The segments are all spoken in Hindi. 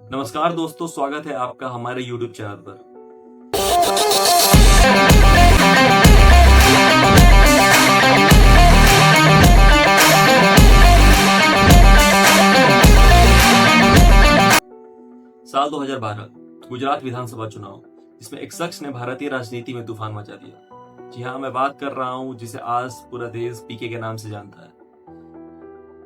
नमस्कार दोस्तों, स्वागत है आपका हमारे YouTube चैनल पर। साल 2012 गुजरात विधानसभा चुनाव, जिसमें एक शख्स ने भारतीय राजनीति में तूफान मचा दिया। जी हाँ, मैं बात कर रहा हूं जिसे आज पूरा देश पीके के नाम से जानता है,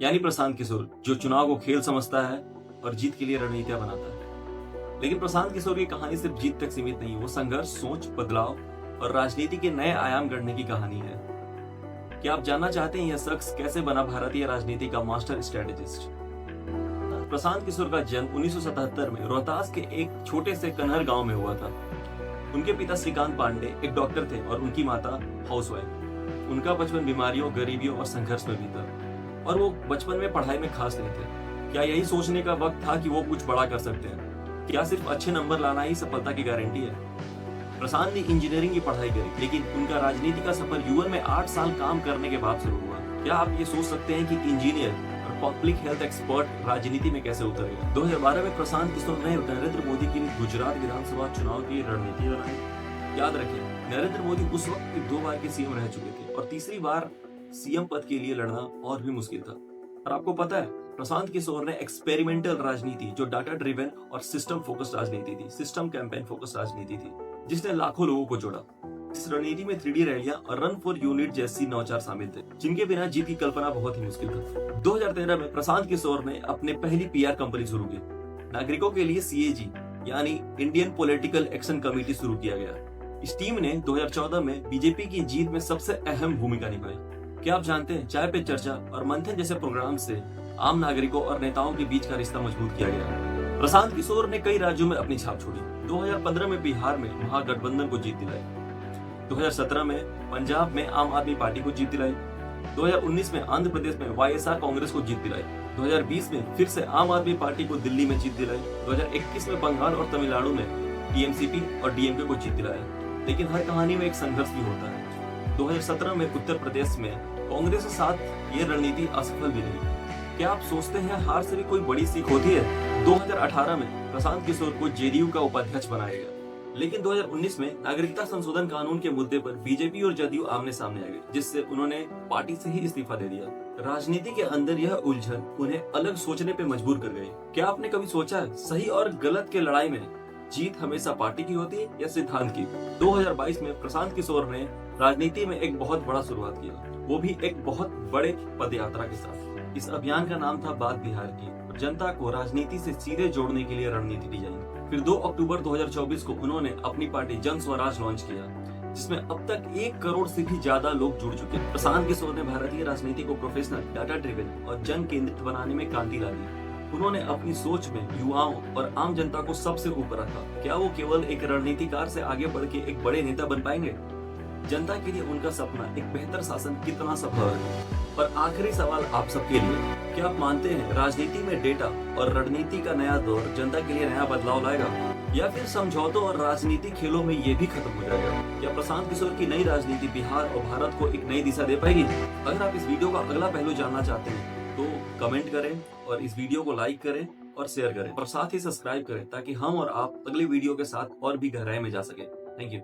यानी प्रशांत किशोर, जो चुनाव को खेल समझता है और जीत के लिए रणनीतियां बनाता है। लेकिन प्रशांत किशोर की कहानी सिर्फ जीत तक सीमित नहीं, वो संघर्ष, सोच, बदलाव और राजनीति के नए आयाम गढ़ने की कहानी है। क्या आप जानना चाहते हैं यह शख्स कैसे बना भारतीय राजनीति का मास्टर स्ट्रेटेजिस्ट? प्रशांत किशोर का जन्म 1977 में रोहतास के एक छोटे से कन्हर गांव में हुआ था। उनके पिता श्रीकांत पांडे एक डॉक्टर थे और उनकी माता हाउसवाइफ। उनका बचपन बीमारियों, गरीबियों और संघर्ष में बीता और वो बचपन में पढ़ाई में खास नहीं थे। क्या यही सोचने का वक्त था कि वो कुछ बड़ा कर सकते हैं? क्या सिर्फ अच्छे नंबर लाना ही सफलता की गारंटी है? प्रशांत ने इंजीनियरिंग की पढ़ाई करी, लेकिन उनका राजनीति का सफर यूएन में 8 साल काम करने के बाद शुरू हुआ। क्या आप ये सोच सकते हैं कि इंजीनियर और पब्लिक हेल्थ एक्सपर्ट राजनीति में कैसे उतर गए? 2012 में प्रशांत किशोर ने नरेंद्र मोदी के लिए गुजरात विधानसभा चुनाव की रणनीति बनाई। याद रखें, नरेंद्र मोदी उस वक्त 2 बार के सीएम रह चुके थे और तीसरी बार सीएम पद के लिए लड़ना और भी मुश्किल था। और आपको पता है, प्रशांत किशोर ने एक्सपेरिमेंटल राजनीति, जो डाटा ड्रिवन और सिस्टम फोकस्ड राजनीति थी, सिस्टम कैंपेन फोकस्ड राजनीति थी, जिसने लाखों लोगों को जोड़ा। इस रणनीति में 3D रैलियां और रन फॉर यूनिट जैसी नौचार शामिल थे, जिनके बिना जीत की कल्पना बहुत ही मुश्किल था। 2013 में प्रशांत किशोर ने अपने पहली PR कंपनी शुरू की। नागरिकों के लिए CAG यानी इंडियन पॉलिटिकल एक्शन कमेटी शुरू किया गया। इस टीम ने 2014 में बीजेपी की जीत में सबसे अहम भूमिका निभाई। क्या आप जानते हैं, चाय पे चर्चा और मंथन जैसे प्रोग्राम से आम नागरिकों और नेताओं के बीच का रिश्ता मजबूत किया गया। प्रशांत किशोर ने कई राज्यों में अपनी छाप छोड़ी। 2015 में बिहार में महागठबंधन को जीत दिलाई। 2017 में पंजाब में आम आदमी पार्टी को जीत दिलाई। 2019 में आंध्र प्रदेश में YSR कांग्रेस को जीत दिलाई। 2020 में फिर से आम आदमी पार्टी को दिल्ली में जीत दिलाई। 2021 में बंगाल और तमिलनाडु में TMCP और DMK को जीत दिलाया। लेकिन हर कहानी में एक संघर्ष भी होता है। 2017 में उत्तर प्रदेश में कांग्रेस के साथ ये रणनीति असफल भी रही। क्या आप सोचते हैं हार से भी कोई बड़ी सीख होती है? 2018 में प्रशांत किशोर को JDU का उपाध्यक्ष बनाया गया, लेकिन 2019 में नागरिकता संशोधन कानून के मुद्दे पर बीजेपी और जदयू आमने सामने आ गए, जिससे उन्होंने पार्टी से ही इस्तीफा दे दिया। राजनीति के अंदर यह उलझन उन्हें अलग सोचने पे मजबूर कर गई। क्या आपने कभी सोचा है, सही और गलत के लड़ाई में जीत हमेशा पार्टी की होती है या सिद्धांत की? 2022 में प्रशांत किशोर ने राजनीति में एक बहुत बड़ा शुरुआत किया, वो भी एक बहुत बड़े पदयात्रा के साथ। इस अभियान का नाम था बात बिहार की और जनता को राजनीति से सीधे जोड़ने के लिए रणनीति डिजाइन। फिर 2 अक्टूबर 2024 को उन्होंने अपनी पार्टी जन स्वराज लॉन्च किया, जिसमें अब तक 1 करोड़ से भी ज्यादा लोग जुड़ चुके हैं। प्रशांत किशोर ने भारतीय राजनीति को प्रोफेशनल, डाटा ड्रिवन और जन केंद्रित बनाने में क्रांति ला दी। उन्होंने अपनी सोच में युवाओं और आम जनता को सबसे ऊपर रखा। क्या वो केवल एक रणनीतिकार से आगे बढ़ के एक बड़े नेता बन पाएंगे? जनता के लिए उनका सपना एक बेहतर शासन कितना सफल है? पर आखिरी सवाल आप सबके लिए, क्या आप मानते हैं राजनीति में डेटा और रणनीति का नया दौर जनता के लिए नया बदलाव लाएगा, या फिर समझौतों और राजनीतिक खेलों में ये भी खत्म हो जाएगा? क्या प्रशांत किशोर की नई राजनीति बिहार और भारत को एक नई दिशा दे पाएगी? अगर आप इस वीडियो का अगला पहलू जानना चाहते हैं तो कमेंट करें और इस वीडियो को लाइक करें और शेयर करें और साथ ही सब्सक्राइब करें, ताकि हम और आप अगले वीडियो के साथ और भी गहराई में जा सके। Thank you.